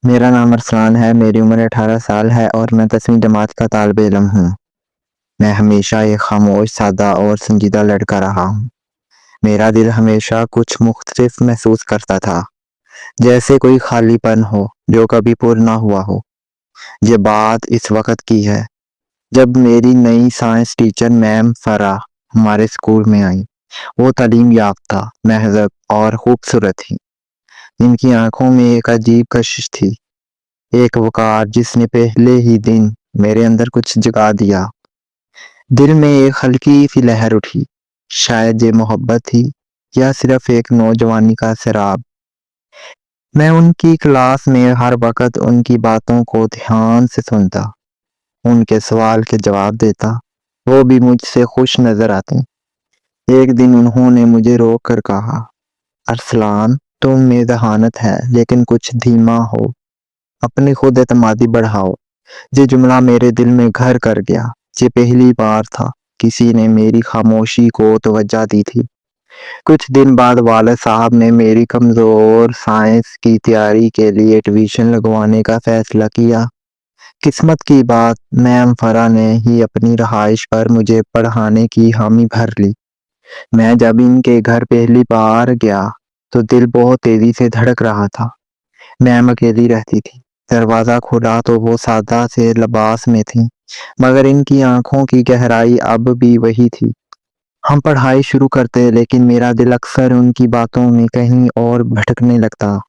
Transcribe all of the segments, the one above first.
मेरा नाम अरसलान है, मेरी उम्र 18 साल है और मैं 10वीं जमात का तालिब इल्म हूँ। मैं हमेशा एक खामोश, सादा और संजीदा लड़का रहा हूँ। मेरा दिल हमेशा कुछ मुख्तलिफ महसूस करता था, जैसे कोई खालीपन हो जो कभी पूरा ना हुआ हो। ये बात इस वक्त की है जब मेरी नई साइंस टीचर मैम फरा हमारे स्कूल में आई। वो तालीम याफ्ता, महज़ब और खूबसूरत थी। इनकी आंखों में एक अजीब कशिश थी, एक वक़ार जिसने पहले ही दिन मेरे अंदर कुछ जगा दिया। दिल में एक हल्की सी लहर उठी, शायद ये मोहब्बत थी या सिर्फ एक नौजवानी का सैराब। मैं उनकी क्लास में हर वक्त उनकी बातों को ध्यान से सुनता, उनके सवाल के जवाब देता। वो भी मुझसे खुश नजर आती। एक दिन उन्होंने मुझे रोक कर कहा, अरसलान, तुम में जहानत है लेकिन कुछ धीमा हो, अपनी खुद एतमादी बढ़ाओ। ये जुमला मेरे दिल में घर कर गया। ये पहली बार था किसी ने मेरी खामोशी को तवज्जो दी थी। कुछ दिन बाद वालिद साहब ने मेरी कमजोर साइंस की तैयारी के लिए ट्यूशन लगवाने का फैसला किया। किस्मत की बात, मैम फरा ने ही अपनी रहाइश पर मुझे पढ़ाने की हामी भर ली। मैं जब इनके घर पहली बार गया तो दिल बहुत तेजी से धड़क रहा था। मैम अकेली रहती थी। दरवाजा खुला तो वो सादा से लिबास में थी, मगर इनकी आंखों की गहराई अब भी वही थी। हम पढ़ाई शुरू करते लेकिन मेरा दिल अक्सर उनकी बातों में कहीं और भटकने लगता।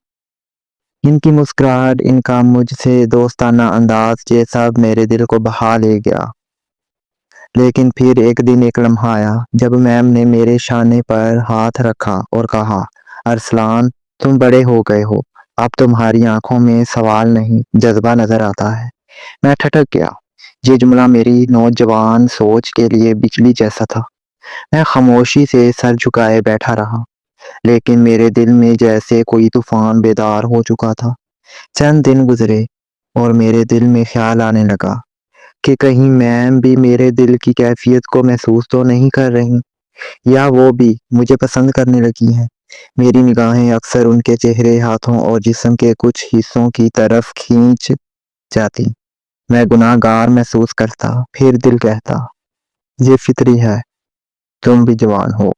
इनकी मुस्कुराहट, इनका मुझसे दोस्ताना अंदाज, ये सब मेरे दिल को बहा ले गया। लेकिन फिर एक दिन एक लम्हा आया जब मैम ने मेरे शाने पर हाथ रखा और कहा, अरसलान, तुम बड़े हो गए हो, अब तुम्हारी आंखों में सवाल नहीं जज्बा नजर आता है। मैं ठटक गया। ये जुमला मेरी नौजवान सोच के लिए बिजली जैसा था। मैं खामोशी से सर झुकाए बैठा रहा, लेकिन मेरे दिल में जैसे कोई तूफान बेदार हो चुका था। चंद दिन गुजरे और मेरे दिल में ख्याल आने लगा कि कहीं मैम भी मेरे दिल की कैफियत को महसूस तो नहीं कर रही, या वो भी मुझे पसंद करने लगी हैं। मेरी निगाहें अक्सर उनके चेहरे, हाथों और जिस्म के कुछ हिस्सों की तरफ खींच जाती। मैं गुनाहगार महसूस करता, फिर दिल कहता, ये फितरी है, तुम भी जवान हो।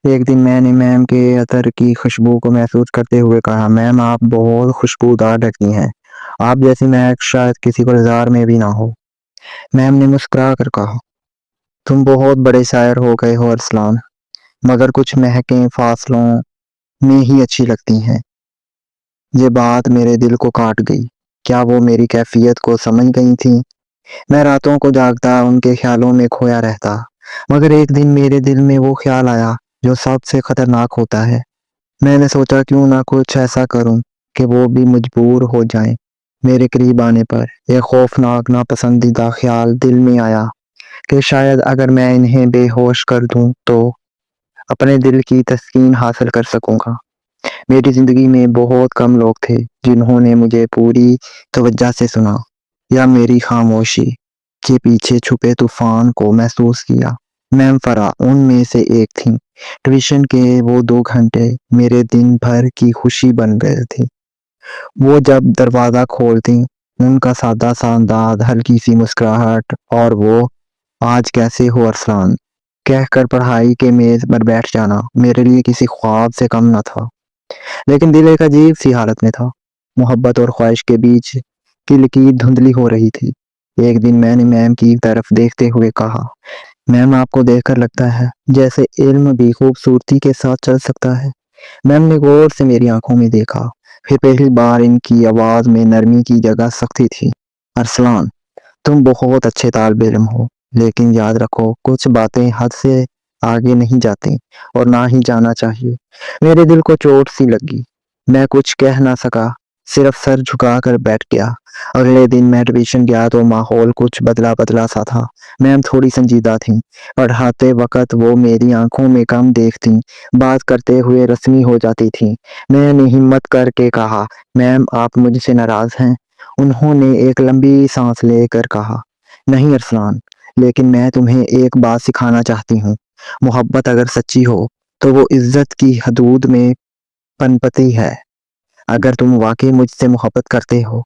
एक दिन मैंने मैम के अतर की खुशबू को महसूस करते हुए कहा, मैम, आप बहुत खुशबूदार लगती हैं। आप जैसी महक शायद किसी को बाजार में भी ना हो। मैम ने मुस्कुरा कर कहा, तुम बहुत बड़े शायर हो गए हो अरसलान, मगर कुछ महकें फासलों में ही अच्छी लगती हैं। ये बात मेरे दिल को काट गई। क्या वो मेरी कैफियत को समझ गई थी? मैं रातों को जागता, उनके ख्यालों में खोया रहता, मगर एक दिन मेरे दिल में वो ख्याल आया जो सबसे खतरनाक होता है। मैंने सोचा, क्यों ना कुछ ऐसा करूं कि वो भी मजबूर हो जाएं मेरे करीब आने पर। एक खौफनाक नापसंदीदा ख्याल दिल में आया कि शायद अगर मैं इन्हें बेहोश कर दूं तो अपने दिल की तस्कीन हासिल कर सकूंगा। मेरी जिंदगी में बहुत कम लोग थे जिन्होंने मुझे पूरी तवज्जो से सुना या मेरी खामोशी के पीछे छुपे तूफान को महसूस किया। मैम फरा उनमें से एक थी। ट्यूशन के वो 2 घंटे मेरे दिन भर की खुशी बन गए थे। वो जब दरवाजा खोलती, उनका सादा सा अंदाज, हल्की सी मुस्कुराहट और वो, आज कैसे हो अरसलान, कहकर पढ़ाई के मेज पर बैठ जाना मेरे लिए किसी ख्वाब से कम न था। लेकिन दिल एक अजीब सी हालत में था। मोहब्बत और ख्वाहिश के बीच की लकीर धुंधली हो रही थी। एक दिन मैंने मैम की तरफ देखते हुए कहा, मैम, आपको देखकर लगता है जैसे इल्म भी खूबसूरती के साथ चल सकता है। मैम ने गौर से मेरी आंखों में देखा, फिर पहली बार इनकी आवाज में नरमी की जगह सख्ती थी। अरसलान, तुम बहुत अच्छे तालिब इल्म हो, लेकिन याद रखो, कुछ बातें हद से आगे नहीं जाती और ना ही जाना चाहिए। मेरे दिल को चोट सी लगी। मैं कुछ कह ना सका, सिर्फ सर झुकाकर बैठ गया। अगले दिन मैं ट्यूशन गया तो माहौल कुछ बदला बदला सा था। मैम थोड़ी संजीदा थी। पढ़ाते वक्त वो मेरी आंखों में कम देखती, बात करते हुए रस्मी हो जाती थी। मैंने हिम्मत करके कहा, मैम, आप मुझसे नाराज हैं? उन्होंने एक लंबी सांस लेकर कहा, नहीं अरसलान, लेकिन मैं तुम्हें एक बात सिखाना चाहती हूँ। मोहब्बत अगर सच्ची हो तो वो इज्जत की हदूद में पनपती है। اگر تم واقعی مجھ سے محبت کرتے ہو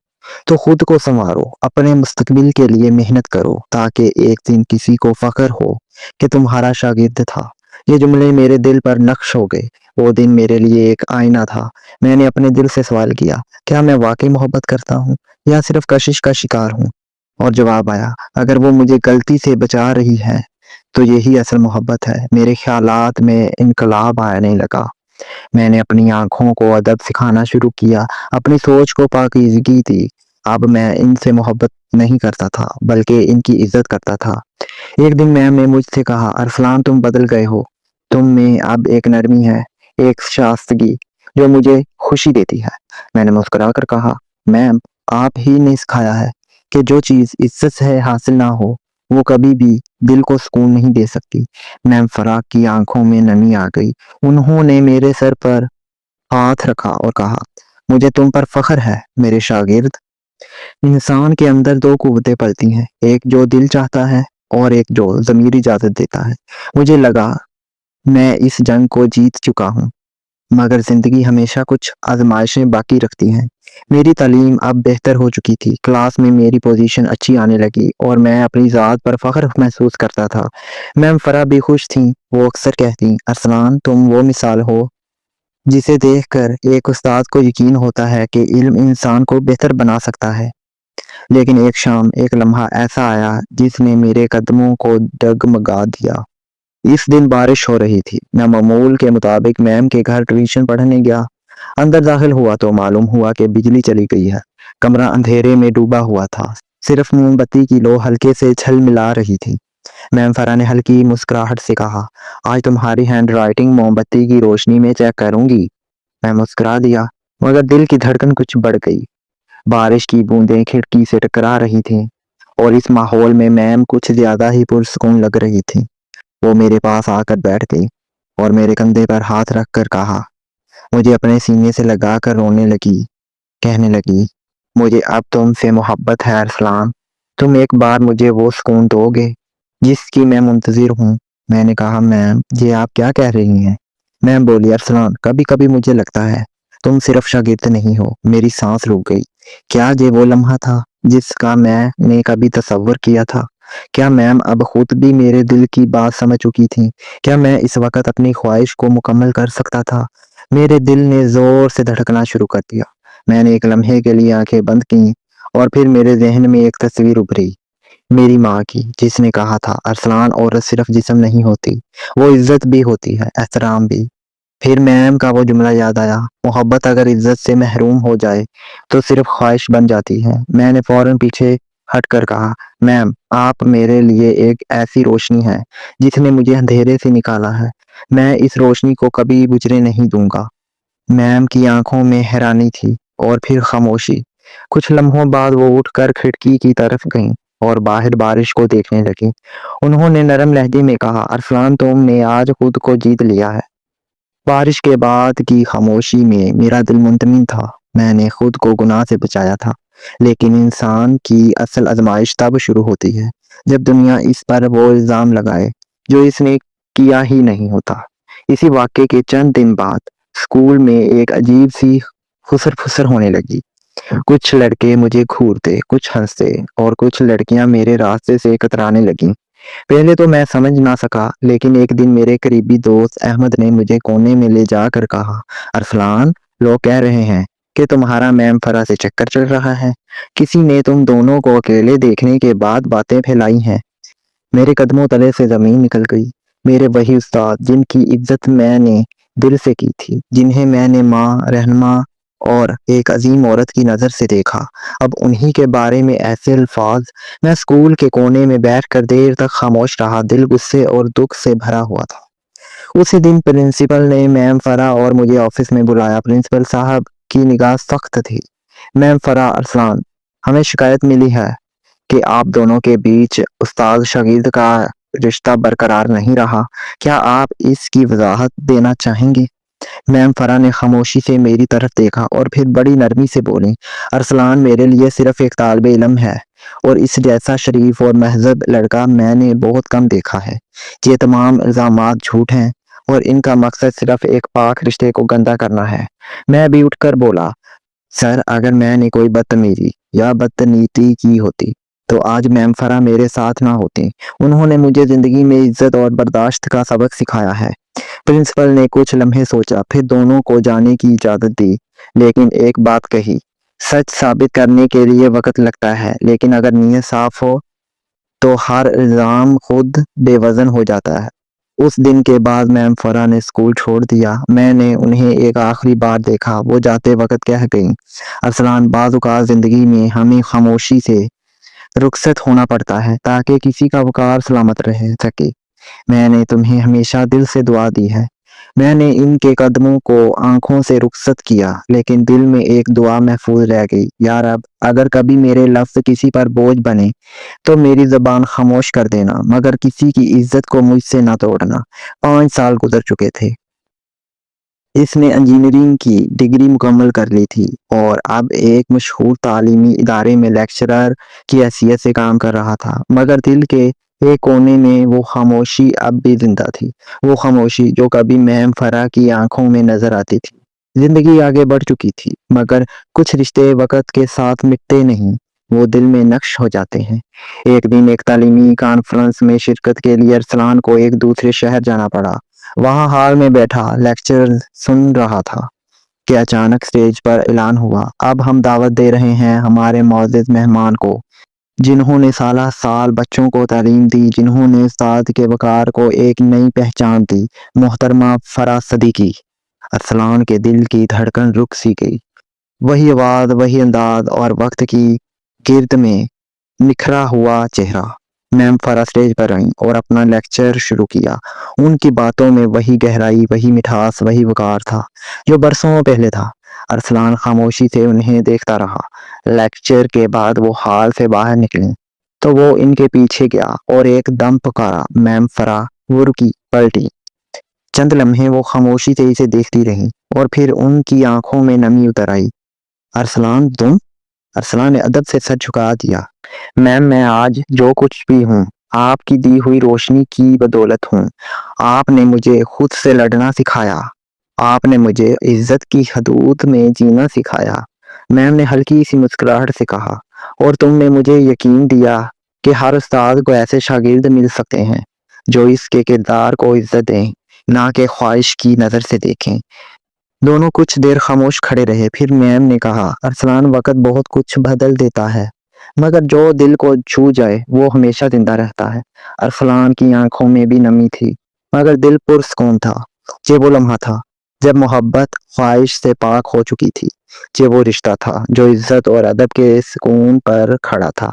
تو خود کو سنوارو، اپنے مستقبل کے لیے محنت کرو تاکہ ایک دن کسی کو فخر ہو کہ تمہارا شاگرد تھا۔ یہ جملے میرے دل پر نقش ہو گئے۔ وہ دن میرے لیے ایک آئینہ تھا۔ میں نے اپنے دل سے سوال کیا، کیا میں واقعی محبت کرتا ہوں یا صرف کشش کا شکار ہوں؟ اور جواب آیا، اگر وہ مجھے غلطی سے بچا رہی ہے تو یہی اصل محبت ہے۔ میرے خیالات میں انقلاب آنے لگا۔ میں نے اپنی آنکھوں کو ادب سکھانا شروع کیا، اپنی سوچ کو پاکیزگی دی۔ اب میں ان سے محبت نہیں کرتا تھا بلکہ ان کی عزت کرتا تھا۔ ایک دن میم نے مجھ سے کہا، ارسلان تم بدل گئے ہو، تم میں اب ایک نرمی ہے، ایک شائستگی جو مجھے خوشی دیتی ہے۔ میں نے مسکرا کر کہا، میم آپ ہی نے سکھایا ہے کہ جو چیز عزت سے حاصل نہ ہو وہ کبھی بھی دل کو سکون نہیں دے سکتی۔ میم فرا کی آنکھوں میں نمی آ گئی۔ انہوں نے میرے سر پر ہاتھ رکھا اور کہا، مجھے تم پر فخر ہے میرے شاگرد۔ انسان کے اندر دو قوتیں پلتی ہیں، ایک جو دل چاہتا ہے اور ایک جو ضمیر اجازت دیتا ہے۔ مجھے لگا میں اس جنگ کو جیت چکا ہوں، مگر زندگی ہمیشہ کچھ آزمائشیں باقی رکھتی ہیں۔ میری تعلیم اب بہتر ہو چکی تھی، کلاس میں میری پوزیشن اچھی آنے لگی اور میں اپنی ذات پر فخر محسوس کرتا تھا۔ میم فرا بھی خوش تھیں۔ وہ اکثر کہتی، ارسلان تم وہ مثال ہو جسے دیکھ کر ایک استاد کو یقین ہوتا ہے کہ علم انسان کو بہتر بنا سکتا ہے۔ لیکن ایک شام، ایک لمحہ ایسا آیا جس نے میرے قدموں کو ڈگمگا دیا۔ اس دن بارش ہو رہی تھی۔ میں معمول کے مطابق میم کے گھر ٹیوشن پڑھنے گیا۔ اندر داخل ہوا تو معلوم ہوا کہ بجلی چلی گئی ہے۔ کمرہ اندھیرے میں ڈوبا ہوا تھا، صرف موم بتی کی لو ہلکے سے جھلملا رہی تھی۔ میم فرا نے ہلکی مسکراہٹ سے کہا، آج تمہاری ہینڈ رائٹنگ موم بتی کی روشنی میں چیک کروں گی۔ میں مسکرا دیا، مگر دل کی دھڑکن کچھ بڑھ گئی۔ بارش کی بوندیں کھڑکی سے ٹکرا رہی تھیں اور اس ماحول میں میم کچھ زیادہ ہی پرسکون لگ رہی تھی۔ وہ میرے پاس آ کر بیٹھ گئی اور میرے کندھے پر ہاتھ رکھ کر کہا، مجھے اپنے سینے سے لگا کر رونے لگی، کہنے لگی، مجھے اب تم سے محبت ہے ارسلان، تم ایک بار مجھے وہ سکون دو گے جس کی میں منتظر ہوں۔ میں نے کہا، میم یہ آپ کیا کہہ رہی ہیں؟ میم بولی، ارسلان کبھی کبھی مجھے لگتا ہے تم صرف شاگرد نہیں ہو۔ میری سانس رک گئی۔ کیا یہ وہ لمحہ تھا جس کا میں نے کبھی تصور کیا تھا؟ کیا میم اب خود بھی میرے دل کی بات سمجھ چکی تھی؟ کیا میں اس وقت اپنی خواہش کو مکمل کر سکتا تھا؟ میرے دل نے زور سے دھڑکنا شروع کر دیا۔ میں نے ایک لمحے کے لیے آنکھیں بند کیں اور پھر میرے ذہن میں ایک تصویر ابھری، میری ماں کی، جس نے کہا تھا، ارسلان عورت صرف جسم نہیں ہوتی، وہ عزت بھی ہوتی ہے، احترام بھی۔ پھر میم کا وہ جملہ یاد آیا، محبت اگر عزت سے محروم ہو جائے تو صرف خواہش بن جاتی ہے۔ میں نے فوراً پیچھے ہٹ کر کہا، میم آپ میرے لیے ایک ایسی روشنی ہے جس نے مجھے اندھیرے سے نکالا ہے، میں اس روشنی کو کبھی بجھنے نہیں دوں گا۔ میم کی آنکھوں میں حیرانی تھی اور پھر خاموشی۔ کچھ لمحوں بعد وہ اٹھ کر کھڑکی کی طرف گئیں اور باہر بارش کو دیکھنے لگی۔ انہوں نے نرم لہجے میں کہا، ارسلان تم نے آج خود کو جیت لیا ہے۔ بارش کے بعد کی خاموشی میں میرا دل مطمئن تھا۔ میں نے خود کو گناہ سے بچایا تھا، لیکن انسان کی اصل آزمائش تب شروع ہوتی ہے جب دنیا اس پر وہ الزام لگائے جو اس نے کیا ہی نہیں ہوتا۔ اسی واقعے کے چند دن بعد اسکول میں ایک عجیب سی خسر پھسر ہونے لگی۔ کچھ لڑکے مجھے گھورتے، کچھ ہنستے اور کچھ لڑکیاں میرے راستے سے کترانے لگیں۔ پہلے تو میں سمجھ نہ سکا، لیکن ایک دن میرے قریبی دوست احمد نے مجھے کونے میں لے جا کر کہا، ارسلان لوگ کہہ رہے ہیں کہ تمہارا میم فرا سے چکر چل رہا ہے، کسی نے تم دونوں کو اکیلے دیکھنے کے بعد باتیں پھیلائی ہیں۔ میرے قدموں تلے سے زمین نکل گئی۔ میرے وہی استاد جن کی عزت میں نے دل سے کی تھی، جنہیں میں نے ماں، رہنما اور ایک عظیم عورت کی نظر سے دیکھا، اب انہی کے بارے میں ایسے الفاظ۔ میں اسکول کے کونے میں بیٹھ کر دیر تک خاموش رہا، دل غصے اور دکھ سے بھرا ہوا تھا۔ اسی دن پرنسپل نے میم فرا اور مجھے آفس میں بلایا۔ پرنسپل صاحب کی نگاہ سخت تھی۔ میم فرا، ارسلان ہمیں شکایت ملی ہے کہ آپ دونوں کے بیچ استاد شاگرد کا رشتہ برقرار نہیں رہا، کیا آپ اس کی وضاحت دینا چاہیں گے؟ میم فرا نے خاموشی سے میری طرف دیکھا اور پھر بڑی نرمی سے بولی، ارسلان میرے لیے صرف ایک طالب علم ہے اور اس جیسا شریف اور مہذب لڑکا میں نے بہت کم دیکھا ہے۔ یہ تمام الزامات جھوٹ ہیں اور ان کا مقصد صرف ایک پاک رشتے کو گندا کرنا ہے۔ میں بھی اٹھ کر بولا، सर, अगर मैंने कोई बदतमीजी या बदनीति की होती तो आज मैम फरा मेरे साथ ना होती। उन्होंने मुझे जिंदगी में इज्जत और बर्दाश्त का सबक सिखाया है। प्रिंसिपल ने कुछ लम्हे सोचा, फिर दोनों को जाने की इजाजत दी, लेकिन एक बात कही, सच साबित करने के लिए वक्त लगता है, लेकिन अगर नीयत साफ हो तो हर इल्जाम खुद बेवजन हो जाता है। उस दिन के बाद मैम फरा ने स्कूल छोड़ दिया। मैंने उन्हें एक आखिरी बार देखा। वो जाते वक्त कह गई, अरसलान, बाज़ औक़ात ज़िंदगी में हमें खामोशी से रुखसत होना पड़ता है ताकि किसी का वक़ार सलामत रह सके। मैंने तुम्हें हमेशा दिल से दुआ दी है। मैंने इनके कदमों को आंखों से रुखसत किया, लेकिन दिल में एक दुआ महफूज रह गई, या रब, अगर कभी मेरे लफ्ज़ किसी पर बोझ बने तो मेरी ज़बान खामोश कर देना, मगर किसी की इज्जत को मुझसे ना तोड़ना। 5 साल गुजर चुके थे। इसने इंजीनियरिंग की डिग्री मुकम्मल कर ली थी और अब एक मशहूर तालीमी इदारे में लेक्चरर की हैसियत से काम कर रहा था, मगर दिल के एक कोने में वो खामोशी अब भी जिंदा थी। वो खामोशी जो कभी मैम फरा की आंखों में नजर आती थी। जिंदगी आगे बढ़ चुकी थी, मगर कुछ रिश्ते वक्त के साथ मिटते नहीं, वो दिल में नक्श हो जाते हैं। एक दिन एक तालीमी कॉन्फ्रेंस में शिरकत के लिए अरसलान को एक दूसरे शहर जाना पड़ा। वहां हॉल में बैठा लेक्चर सुन रहा था कि अचानक स्टेज पर ऐलान हुआ, अब हम दावत दे रहे हैं हमारे मौजूद मेहमान को, जिन्होंने साला साल बच्चों को तालीम दी, जिन्होंने उस्ताद के वकार को एक नई पहचान दी, मोहतरमा फरा सदीकी। अरसलान के दिल की धड़कन रुक सी गई। वही आवाज, वही अंदाज और वक्त की गिर्द में निखरा हुआ चेहरा। मैम फरा स्टेज पर आई और अपना लेक्चर शुरू किया। उनकी बातों में वही गहराई, वही मिठास, वही वकार था जो बरसों पहले था। अरसलान खामोशी से उन्हें देखता रहा। लेक्चर के बाद वो हॉल से बाहर निकले तो वो इनके पीछे गया और एक दम पुकारा, मैम फरा। वो रुकी, पलटी। चंद लम्हे वो खामोशी से इसे देखती रही और फिर उनकी आंखों में नमी उतर आई। अरसलान, तुम? अरसलान ने अदब से सर झुका दिया। मैम, मैं आज जो कुछ भी हूँ आपकी दी हुई रोशनी की बदौलत हूँ। आपने मुझे खुद से लड़ना सिखाया। आपने मुझे इज्जत की हदूद में जीना सिखाया। मैम ने हल्की सी मुस्कुराहट से कहा, और तुमने मुझे यकीन दिया कि हर उस्ताद को ऐसे शागिर्द मिल सकते हैं जो इसके किरदार को इज्जत दें, ना कि ख्वाहिश की नजर से देखें। दोनों कुछ देर खामोश खड़े रहे, फिर मैम ने कहा, अरसलान, वक्त बहुत कुछ बदल देता है, मगर जो दिल को छू जाए वो हमेशा जिंदा रहता है। अरसलान की आंखों में भी नमी थी, मगर दिल पुरसकून था। ये वो लम्हा था जब मोहब्बत ख्वाहिश से पाक हो चुकी थी। ये वो रिश्ता था जो इज्जत और अदब के सुकून पर खड़ा था।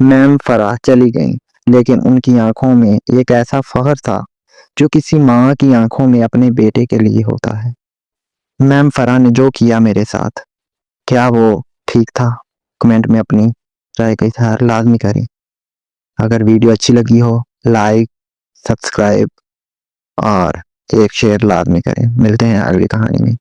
मैम फरा चली गईं, लेकिन उनकी आंखों में एक ऐसा फख्र था जो किसी माँ की आंखों में अपने बेटे के लिए होता है। मैम फरा ने जो किया मेरे साथ, क्या वो ठीक था? कमेंट में अपनी राय का इज़हार लाज़मी करें। अगर वीडियो अच्छी लगी हो, लाइक, सब्सक्राइब और एक शेयर लाज़मी करें। मिलते हैं अगली कहानी में।